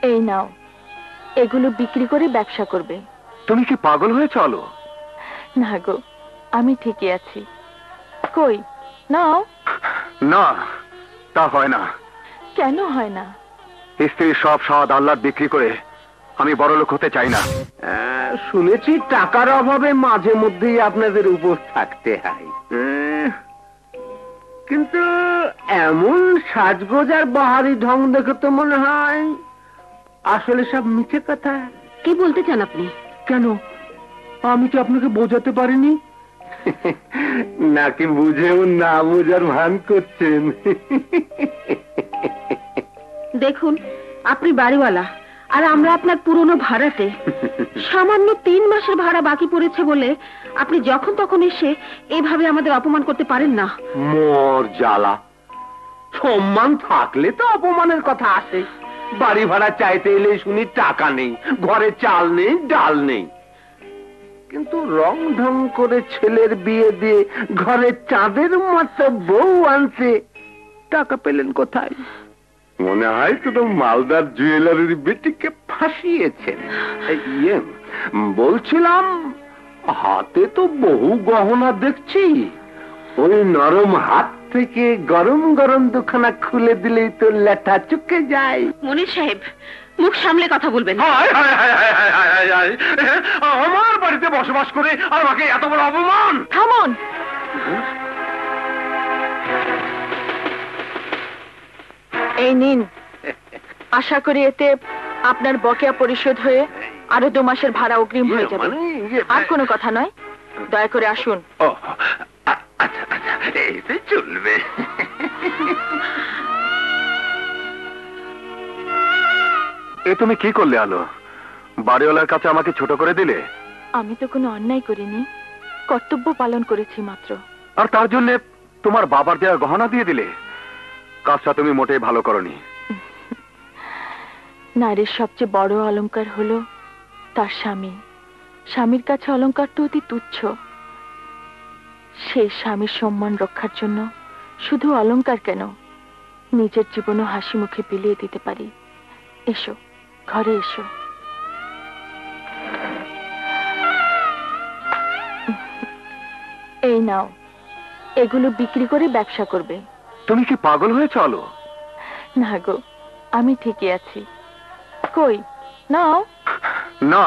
এই নাও, এগুলো বিক্রি করে ব্যবসা করবে। তুমি কি পাগল হয়ে চলো? না গো, আমি ঠিকই আছি। কই নাও। না, তা হয় না। কেন হয় না? স্ত্রীর সব স্বাদ আহ্লাদ বিক্রি করে আমি বড়লোক হতে চাই না। শুনেছি টাকার অভাবে মাঝে মধ্যেই আপনাদের উপোস থাকতে হয়। কিন্তু এমন সাজগোজ আর বাহারি ঢং দেখে তো মনে হয় আসলে সব মিথ্যে কথা। কি বলতে চান আপনি? কেন, আমি কি আপনাকে বোঝাতে পারিনি? নাকি বুঝেও না বোঝার ভান করছেন? দেখুন, আপনি বাড়িওয়ালা আর আমরা আপনার পুরনো ভাড়াটে। সামান্য 3 মাসের ভাড়া বাকি পড়েছে বলে আপনি যখন তখন এসে এইভাবে আমাদের অপমান করতে পারেন না। মোর জ্বালা, সম্মান থাকলে তো অপমানের কথা আসে। বাড়ি ভাড়া চাইতে এলে শুনি টাকা নেই, ঘরে চাল নেই, ডাল নেই। কিন্তু রং ঢং করে ছেলের বিয়ে দিয়ে ঘরে চাঁদের মতো বউ আনছে, টাকা পেলেন কোথায়? মনে হয় শুধু মালদার জুয়েলারির বেটিকে ফাঁসিয়েছেন। ইয়ে বলছিলাম, হাতে তো বহু গহনা দেখছি। ওই নরম হাত থেকে গরম গরম দুখানা খুলে দিলেই তো লেঠা চুকে যায়। মনির সাহেব, মুখ সামলে কথা বলবেন। আমার বাড়িতে বসবাস করে আমাকে এত বড় অপমান! থামুন। এই নিন, আশা করি এতে আপনার বকেয়া পরিশোধ হয়ে আরো 2 মাসের ভাড়া অগ্রিম হয়ে যাবে। আর কোনো কথা নয়, দয়া করে আসুন। আচ্ছা আচ্ছা, এতে চলবে। এ তুমি কি করলে আলো? বাড়িওয়ালার কাছে আমাকে ছোট করে দিলে। আমি তো কোনো অন্যায় করিনি, কর্তব্য পালন করেছি মাত্র। আর তার জন্য তোমার বাবার দেওয়া গহনা দিয়ে দিলে। কাজটা তুমি মোটেই ভালো করনি। নারীর সবচেয়ে বড় অলংকার হলো তার স্বামী। স্বামীর কাছে অলংকার তো অতি তুচ্ছ। সেই স্বামীর সম্মান রক্ষার জন্য শুধু অলংকার কেন, নিজের জীবনও হাসি মুখে বিলিয়ে দিতে পারি। এসো, ঘরে এসো। এই নাও, এগুলো বিক্রি করে ব্যবসা করবে। তুমি কি পাগল হয়ে চলো? না গো, আমি ঠিকই আছি। কই নাও। না,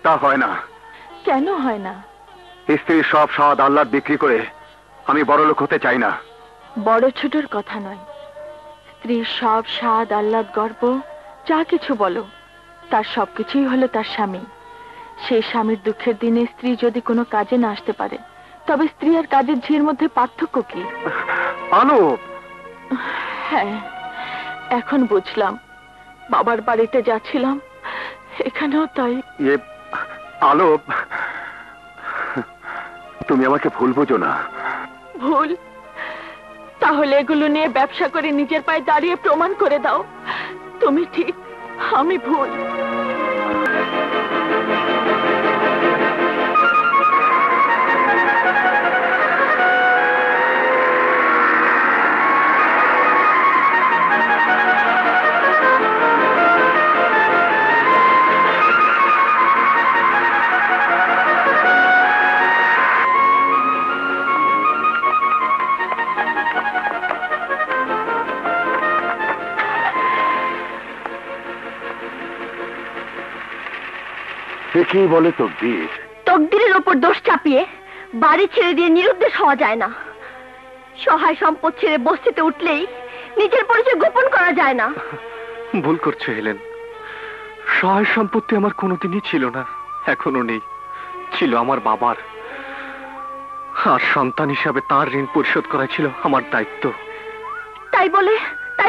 তা হয় না। কেন হয় না? স্ত্রীর সব স্বাদ আহ্লাদ বিক্রি করে আমি বড়লোক হতে চাই না। বড় ছোটর কথা নয়, স্ত্রীর সব স্বাদ আহ্লাদ গর্ব যা কিছু বলো, তার সবকিছুই হলো তার স্বামী। সেই স্বামীর দুঃখের দিনে স্ত্রী যদি কোনো কাজে না আসতে পারে, তবে স্ত্রী আর কাজের ঝির মধ্যে পার্থক্য কি? আলো, হ্যাঁ, এখন বুঝলাম। বাবার বাড়িতে যাচ্ছিলাম, এখানেও তাই। আলো, তুমি আমাকে ভুল বোঝো না। ভুল? তাহলে এগুলো নিয়ে ব্যবসা করে নিজের পায়ে দাঁড়িয়ে প্রমাণ করে দাও তুমি ঠিক, আমি ভুল। কি বলে তকদির? তকদিরের ওপর দোষ চাপিয়ে বাড়ি ছেড়ে দিয়ে নিরুদ্দেশ হওয়া যায় না। সহায় সম্পদ ছেড়ে বস্তিতে উঠলেই নিজের পরিচয় গোপন করা যায় না। ভুল করছো হেলেন। সহায় সম্পত্তি আমার কোনোদিনই ছিল না, এখনো নেই। ছিল আমার বাবার। আর সন্তান হিসাবে তার ঋণ পরিশোধ করা ছিল আমার দায়িত্ব। তাই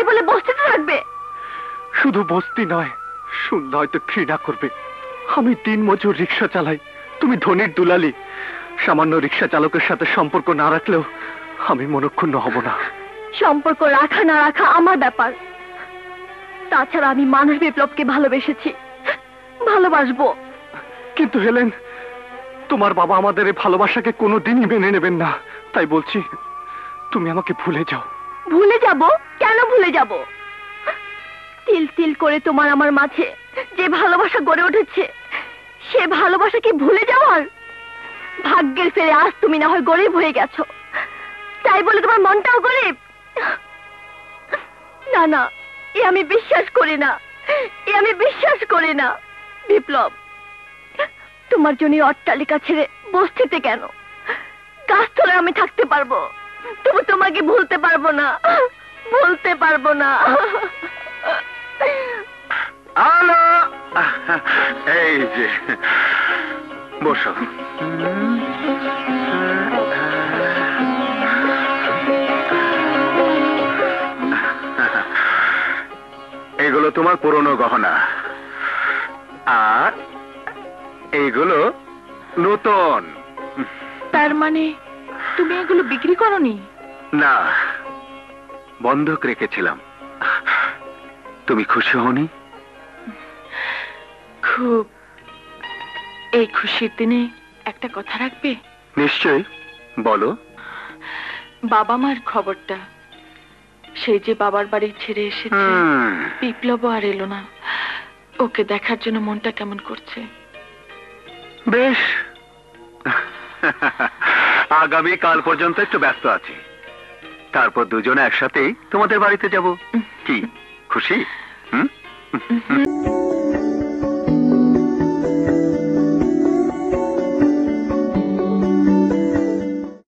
বলে বস্তিতে থাকবে? শুধু বস্তি নয়, শুনলে হয়তো ঘৃণা করবে। আমি দিনমজুর রিক্সা চালাই, তুমি ধনির দুলালি। সামান্য রিক্সা চালকের সাথে সম্পর্ক না রাখলেও আমি মনক্ষুণ্ণ হব না। সম্পর্ক রাখা না রাখা আমার ব্যাপার। তাছাড়া আমি মানুষ বিপ্লবকে ভালোবেসেছি, ভালোবাসবো। কিন্তু হেলেন, তোমার বাবা আমাদের এই ভালোবাসাকে কোনোদিনই মেনে নেবেন না। তাই বলছি, তুমি আমাকে ভুলে যাও। ভুলে যাব? কেন ভুলে যাব? তিল তিল করে তোমার আমার মাঝে যে ভালোবাসা গড়ে উঠেছে, সে ভালোবাসা কি ভুলে যাওয়ার? ভাগ্যের ফেরে আজ তুমি না হয় গরিব হয়ে গেছো, তাই বলে তোমার মনটাও গরিব? না না, এ আমি বিশ্বাস করি না, এ আমি বিশ্বাস করি না। বিপ্লব, তোমার জন্য অট্টালিকা ছেড়ে বস্তিতে কেন, গাছতলায় আমি থাকতে পারবো, তবু তোমাকে ভুলতে পারবো না, ভুলতে পারবো না। আলো, এই যে বসো। এগুলো তোমার পুরনো গহনা, আর এইগুলো নতুন। তার মানে তুমি এগুলো বিক্রি করনি? না, বন্ধক রেখেছিলাম। তুমি খুশি হওনি? খুব। এই খুশির দিনে একটা কথা রাখবে? নিশ্চয়ই, বলো। বাবা মার খবরটা, সেই যে বাবার বাড়ি ছেড়ে এসেছে, বিপ্লব আর এলো না, ওকে দেখার জন্য মনটা কেমন করছে। বেশ, আগামী কাল পর্যন্ত একটু ব্যস্ত আছি, তারপর দুজনে একসাথেই তোমাদের বাড়িতে যাব। কি খুশি? হুম।